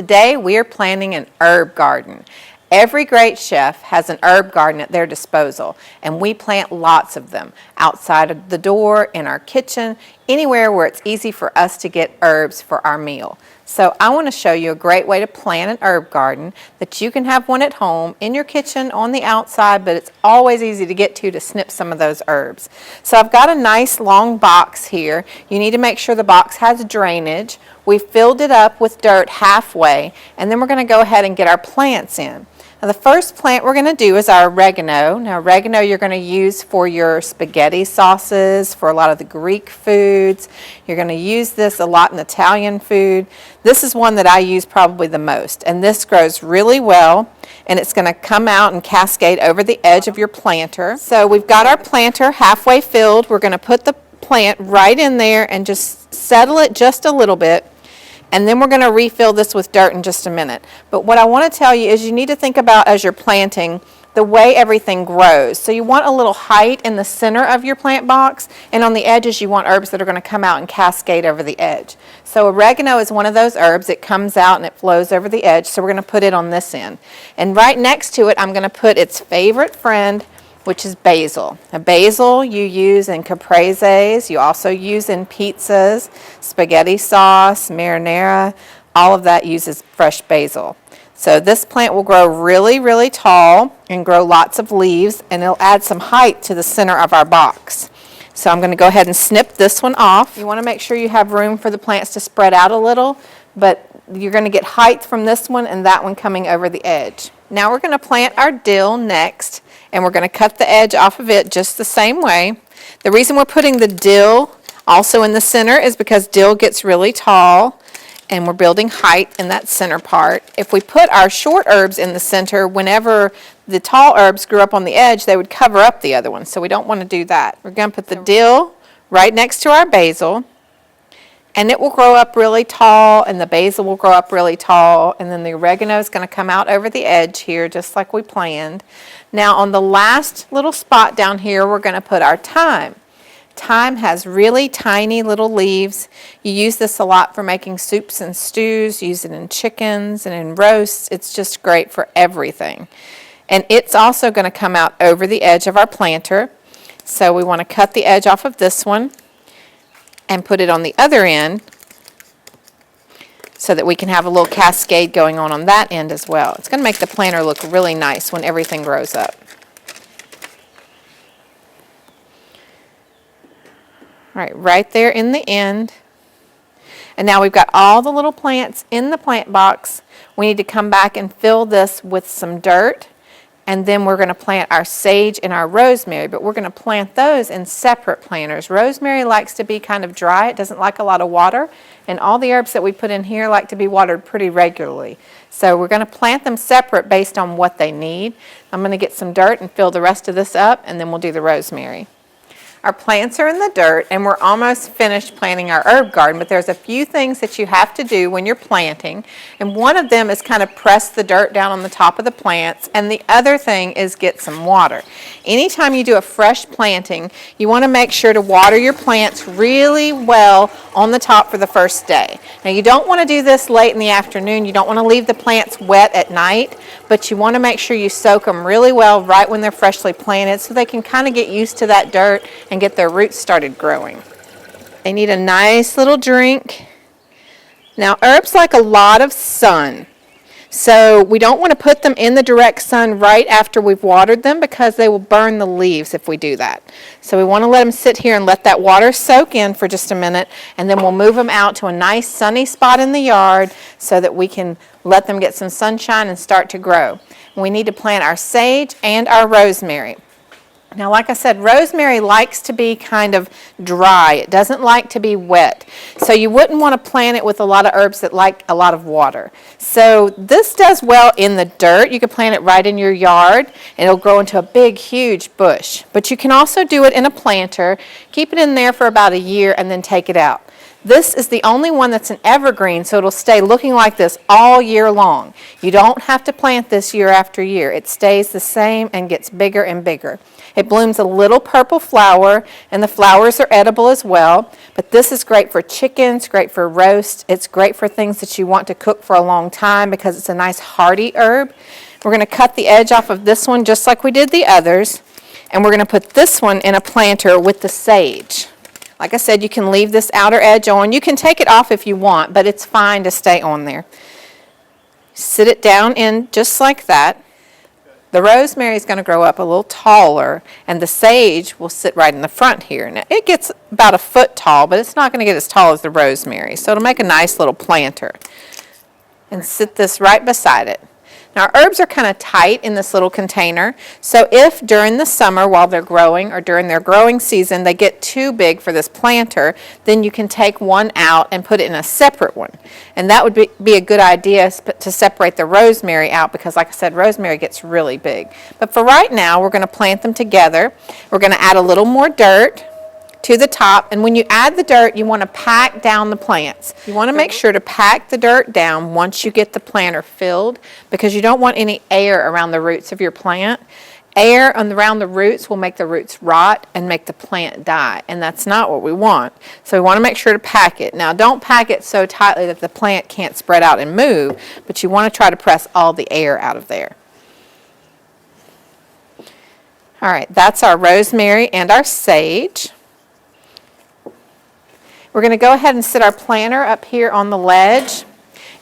Today we are planting an herb garden. Every great chef has an herb garden at their disposal, and we plant lots of them outside of the door, in our kitchen, anywhere where it's easy for us to get herbs for our meal. So I want to show you a great way to plant an herb garden that you can have one at home, in your kitchen, on the outside, but it's always easy to get to snip some of those herbs. So I've got a nice long box here. You need to make sure the box has drainage. We filled it up with dirt halfway, and then we're going to go ahead and get our plants in. Now the first plant we're going to do is our oregano. Now oregano you're going to use for your spaghetti sauces, for a lot of the Greek foods. You're going to use this a lot in Italian food. This is one that I use probably the most, and this grows really well, and it's going to come out and cascade over the edge of your planter. So we've got our planter halfway filled. We're going to put the plant right in there and just settle it just a little bit. And then we're going to refill this with dirt in just a minute. But what I want to tell you is you need to think about, as you're planting, the way everything grows. So you want a little height in the center of your plant box, and on the edges you want herbs that are going to come out and cascade over the edge. So oregano is one of those herbs. It comes out and it flows over the edge, so we're going to put it on this end. And right next to it I'm going to put its favorite friend, which is basil. Now, basil you use in capreses, you also use in pizzas, spaghetti sauce, marinara, all of that uses fresh basil. So this plant will grow really, really tall and grow lots of leaves, and it'll add some height to the center of our box. So I'm going to go ahead and snip this one off. You want to make sure you have room for the plants to spread out a little, but you're going to get height from this one and that one coming over the edge. Now we're going to plant our dill next, and we're going to cut the edge off of it just the same way. The reason we're putting the dill also in the center is because dill gets really tall, and we're building height in that center part. If we put our short herbs in the center, whenever the tall herbs grew up on the edge, they would cover up the other ones, so we don't want to do that. We're going to put the dill right next to our basil, and it will grow up really tall, and the basil will grow up really tall, and then the oregano is going to come out over the edge here just like we planned. Now on the last little spot down here we're going to put our thyme. Thyme has really tiny little leaves. You use this a lot for making soups and stews, use it in chickens and in roasts. It's just great for everything. And it's also going to come out over the edge of our planter. So we want to cut the edge off of this one and put it on the other end so that we can have a little cascade going on that end as well. It's going to make the planter look really nice when everything grows up. All right there in the end. And now we've got all the little plants in the plant box. We need to come back and fill this with some dirt, and then we're going to plant our sage and our rosemary, but we're going to plant those in separate planters. Rosemary likes to be kind of dry. It doesn't like a lot of water, and all the herbs that we put in here like to be watered pretty regularly. So we're going to plant them separate based on what they need. I'm going to get some dirt and fill the rest of this up, and then we'll do the rosemary. Our plants are in the dirt, and we're almost finished planting our herb garden, but there's a few things that you have to do when you're planting, and one of them is kind of press the dirt down on the top of the plants, and the other thing is get some water. Anytime you do a fresh planting, you want to make sure to water your plants really well on the top for the first day. Now you don't want to do this late in the afternoon. You don't want to leave the plants wet at night, but you want to make sure you soak them really well right when they're freshly planted so they can kind of get used to that dirt and get their roots started growing. They need a nice little drink. Now herbs like a lot of sun, so we don't want to put them in the direct sun right after we've watered them because they will burn the leaves if we do that. So we want to let them sit here and let that water soak in for just a minute, and then we'll move them out to a nice sunny spot in the yard so that we can let them get some sunshine and start to grow. We need to plant our sage and our rosemary. Now, like I said, rosemary likes to be kind of dry. It doesn't like to be wet. So you wouldn't want to plant it with a lot of herbs that like a lot of water. So this does well in the dirt. You can plant it right in your yard, and it'll grow into a big, huge bush. But you can also do it in a planter, keep it in there for about a year, and then take it out. This is the only one that's an evergreen, so it'll stay looking like this all year long. You don't have to plant this year after year. It stays the same and gets bigger and bigger. It blooms a little purple flower, and the flowers are edible as well. But this is great for chickens, great for roast. It's great for things that you want to cook for a long time because it's a nice hardy herb. We're going to cut the edge off of this one just like we did the others. And we're going to put this one in a planter with the sage. Like I said, you can leave this outer edge on. You can take it off if you want, but it's fine to stay on there. Sit it down in just like that. The rosemary is going to grow up a little taller, and the sage will sit right in the front here. Now, it gets about a foot tall, but it's not going to get as tall as the rosemary, so it'll make a nice little planter. And sit this right beside it. Now, our herbs are kind of tight in this little container, so if during the summer while they're growing or during their growing season they get too big for this planter, then you can take one out and put it in a separate one. And that would be a good idea to separate the rosemary out because, like I said, rosemary gets really big. But for right now, we're going to plant them together. We're going to add a little more dirt to the top, and when you add the dirt, you want to pack down the plants. You want to make sure to pack the dirt down once you get the planter filled because you don't want any air around the roots of your plant. Air around the roots will make the roots rot and make the plant die, and that's not what we want. So we want to make sure to pack it. Now, don't pack it so tightly that the plant can't spread out and move, but you want to try to press all the air out of there. All right, that's our rosemary and our sage. We're going to go ahead and sit our planter up here on the ledge,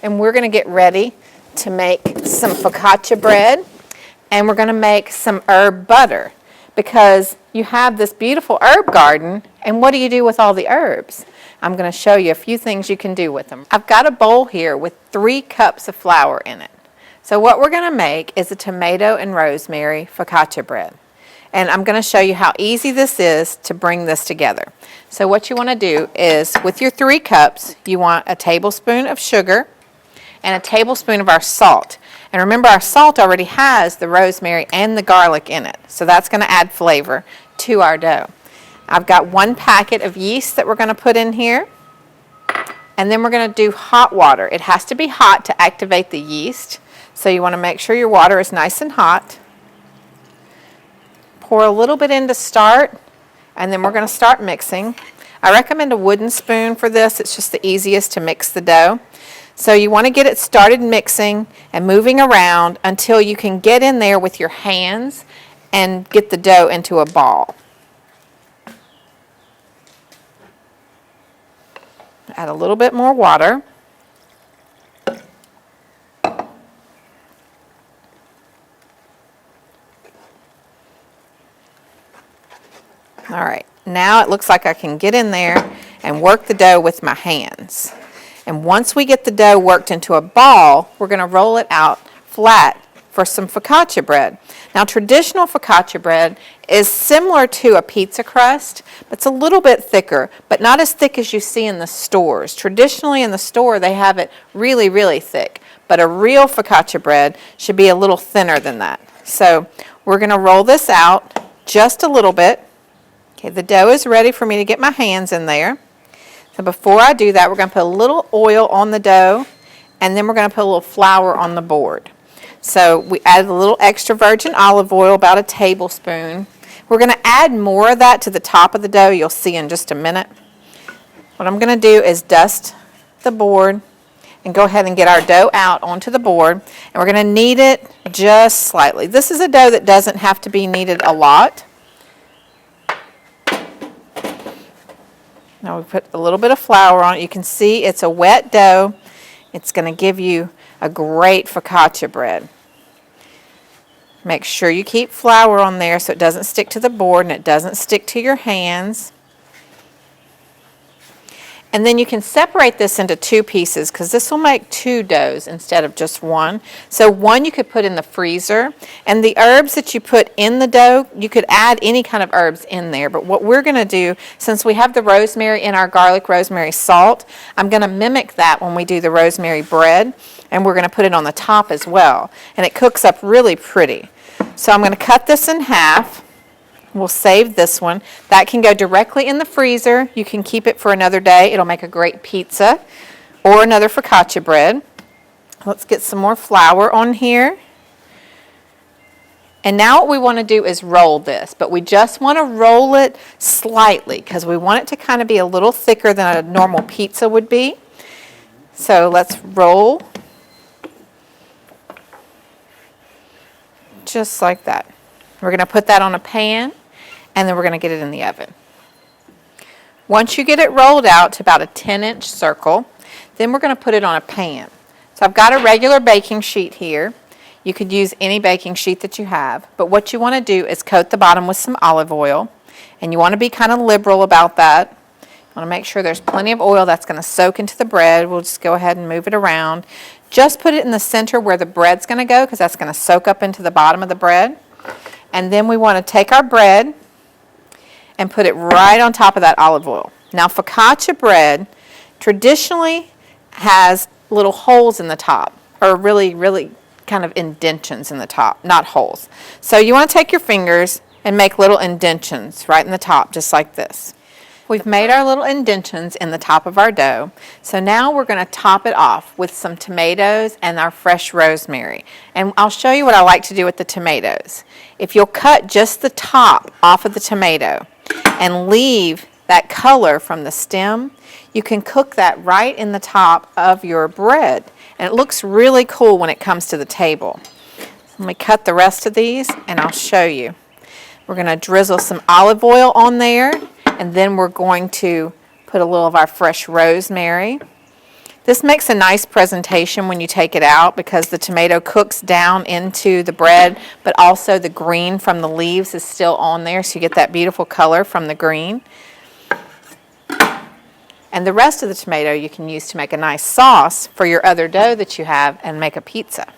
and we're going to get ready to make some focaccia bread, and we're going to make some herb butter because you have this beautiful herb garden, and what do you do with all the herbs? I'm going to show you a few things you can do with them. I've got a bowl here with 3 cups of flour in it. So what we're going to make is a tomato and rosemary focaccia bread. And I'm going to show you how easy this is to bring this together. So what you want to do is, with your 3 cups, you want a tablespoon of sugar and a tablespoon of our salt. And remember, our salt already has the rosemary and the garlic in it. So that's going to add flavor to our dough. I've got 1 packet of yeast that we're going to put in here. And then we're going to do hot water. It has to be hot to activate the yeast. So you want to make sure your water is nice and hot. Pour a little bit in to start, and then we're going to start mixing. I recommend a wooden spoon for this. It's just the easiest to mix the dough. So you want to get it started mixing and moving around until you can get in there with your hands and get the dough into a ball. Add a little bit more water. All right, now it looks like I can get in there and work the dough with my hands. And once we get the dough worked into a ball, we're going to roll it out flat for some focaccia bread. Now, traditional focaccia bread is similar to a pizza crust, but it's a little bit thicker, but not as thick as you see in the stores. Traditionally in the store, they have it really, really thick, but a real focaccia bread should be a little thinner than that. So we're going to roll this out just a little bit. Okay, the dough is ready for me to get my hands in there. So before I do that, we're going to put a little oil on the dough, and then we're going to put a little flour on the board. So we added a little extra virgin olive oil, about a tablespoon. We're going to add more of that to the top of the dough. You'll see in just a minute. What I'm going to do is dust the board and go ahead and get our dough out onto the board. And we're going to knead it just slightly. This is a dough that doesn't have to be kneaded a lot. Now we put a little bit of flour on it. You can see it's a wet dough. It's going to give you a great focaccia bread. Make sure you keep flour on there so it doesn't stick to the board and it doesn't stick to your hands. And then you can separate this into 2 pieces because this will make 2 doughs instead of just 1. So one you could put in the freezer, and the herbs that you put in the dough, you could add any kind of herbs in there. But what we're going to do, since we have the rosemary in our garlic rosemary salt, I'm going to mimic that when we do the rosemary bread, and we're going to put it on the top as well. And it cooks up really pretty. So I'm going to cut this in half. We'll save this one. That can go directly in the freezer. You can keep it for another day. It'll make a great pizza or another focaccia bread. Let's get some more flour on here. And now what we want to do is roll this, but we just want to roll it slightly because we want it to kind of be a little thicker than a normal pizza would be. So let's roll just like that. We're going to put that on a pan, and then we're going to get it in the oven. Once you get it rolled out to about a 10-inch circle, then we're going to put it on a pan. So I've got a regular baking sheet here. You could use any baking sheet that you have, but what you want to do is coat the bottom with some olive oil, and you want to be kind of liberal about that. You want to make sure there's plenty of oil that's going to soak into the bread. We'll just go ahead and move it around. Just put it in the center where the bread's going to go because that's going to soak up into the bottom of the bread. And then we want to take our bread and put it right on top of that olive oil. Now, focaccia bread traditionally has little holes in the top, or really kind of indentions in the top, not holes. So you want to take your fingers and make little indentions right in the top, just like this. We've made our little indentions in the top of our dough. So now we're going to top it off with some tomatoes and our fresh rosemary. And I'll show you what I like to do with the tomatoes. If you'll cut just the top off of the tomato and leave that color from the stem, you can cook that right in the top of your bread. And it looks really cool when it comes to the table. Let me cut the rest of these and I'll show you. We're going to drizzle some olive oil on there, and then we're going to put a little of our fresh rosemary. This makes a nice presentation when you take it out because the tomato cooks down into the bread, but also the green from the leaves is still on there, so you get that beautiful color from the green. And the rest of the tomato you can use to make a nice sauce for your other dough that you have and make a pizza.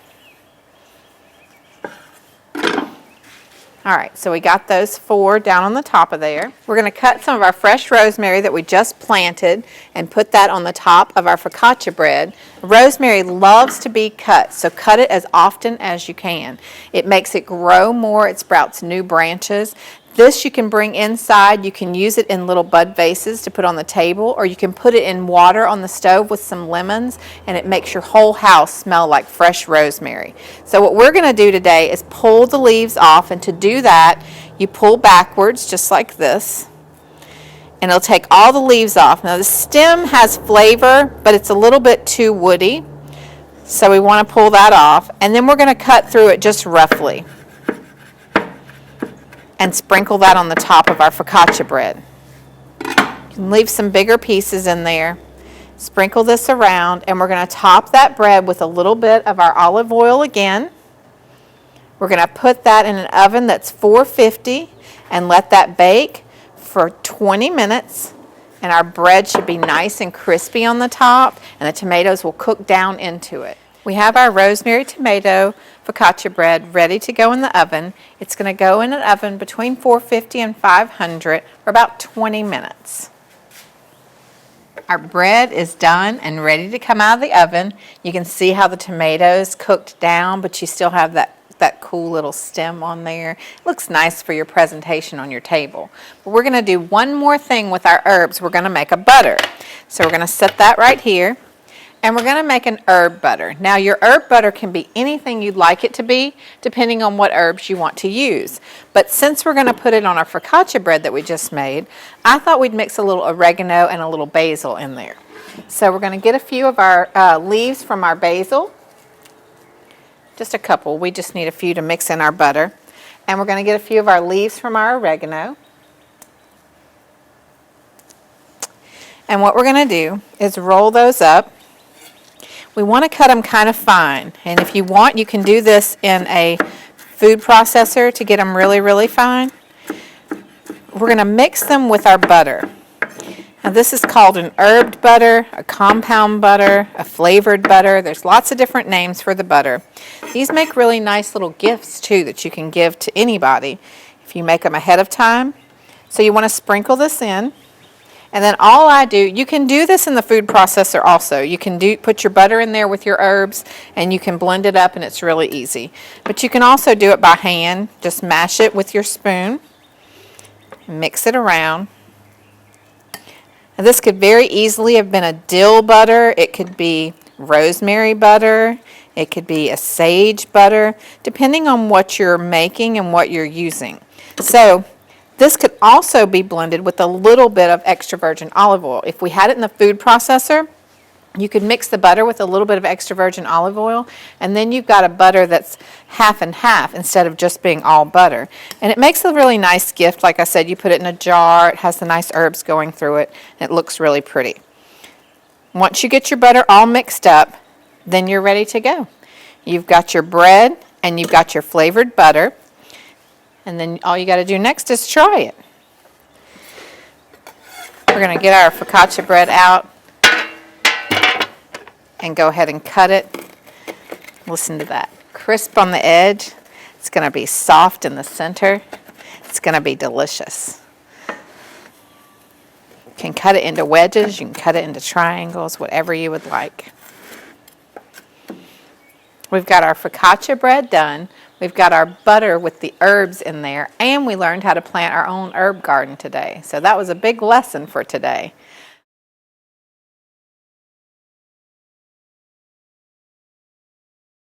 All right, so we got those 4 down on the top of there. We're going to cut some of our fresh rosemary that we just planted and put that on the top of our focaccia bread. Rosemary loves to be cut, so cut it as often as you can. It makes it grow more. It sprouts new branches. This you can bring inside. You can use it in little bud vases to put on the table, or you can put it in water on the stove with some lemons, and it makes your whole house smell like fresh rosemary. So what we're going to do today is pull the leaves off, and to do that, you pull backwards just like this, and it'll take all the leaves off. Now the stem has flavor, but it's a little bit too woody, so we want to pull that off, and then we're going to cut through it just roughly and sprinkle that on the top of our focaccia bread. You can leave some bigger pieces in there. Sprinkle this around, and we're going to top that bread with a little bit of our olive oil again. We're going to put that in an oven that's 450 and let that bake for 20 minutes. And our bread should be nice and crispy on the top, and the tomatoes will cook down into it. We have our rosemary tomato focaccia bread ready to go in the oven. It's going to go in an oven between 450 and 500 for about 20 minutes. Our bread is done and ready to come out of the oven. You can see how the tomatoes cooked down, but you still have that cool little stem on there. It looks nice for your presentation on your table. But we're going to do one more thing with our herbs. We're going to make a butter. So we're going to set that right here. And we're going to make an herb butter. Now your herb butter can be anything you'd like it to be, depending on what herbs you want to use. But since we're going to put it on our focaccia bread that we just made, I thought we'd mix a little oregano and a little basil in there. So we're going to get a few of our leaves from our basil. Just a couple. We just need a few to mix in our butter. And we're going to get a few of our leaves from our oregano. And what we're going to do is roll those up. We want to cut them kind of fine, and if you want, you can do this in a food processor to get them really, really fine. We're going to mix them with our butter. Now this is called an herbed butter, a compound butter, a flavored butter. There's lots of different names for the butter. These make really nice little gifts too that you can give to anybody if you make them ahead of time. So you want to sprinkle this in. And then all I do, you can do this in the food processor also. You can put your butter in there with your herbs, and you can blend it up, and it's really easy. But you can also do it by hand. Just mash it with your spoon. Mix it around. Now, this could very easily have been a dill butter. It could be rosemary butter. It could be a sage butter, depending on what you're making and what you're using. So this could also be blended with a little bit of extra virgin olive oil. If we had it in the food processor, you could mix the butter with a little bit of extra virgin olive oil, and then you've got a butter that's half and half instead of just being all butter. And it makes a really nice gift. Like I said, you put it in a jar, it has the nice herbs going through it, and it looks really pretty. Once you get your butter all mixed up, then you're ready to go. You've got your bread and you've got your flavored butter, and then all you got to do next is try it. We're going to get our focaccia bread out and go ahead and cut it. Listen to that. Crisp on the edge. It's going to be soft in the center. It's going to be delicious. You can cut it into wedges. You can cut it into triangles, whatever you would like. We've got our focaccia bread done. We've got our butter with the herbs in there, and we learned how to plant our own herb garden today. So that was a big lesson for today.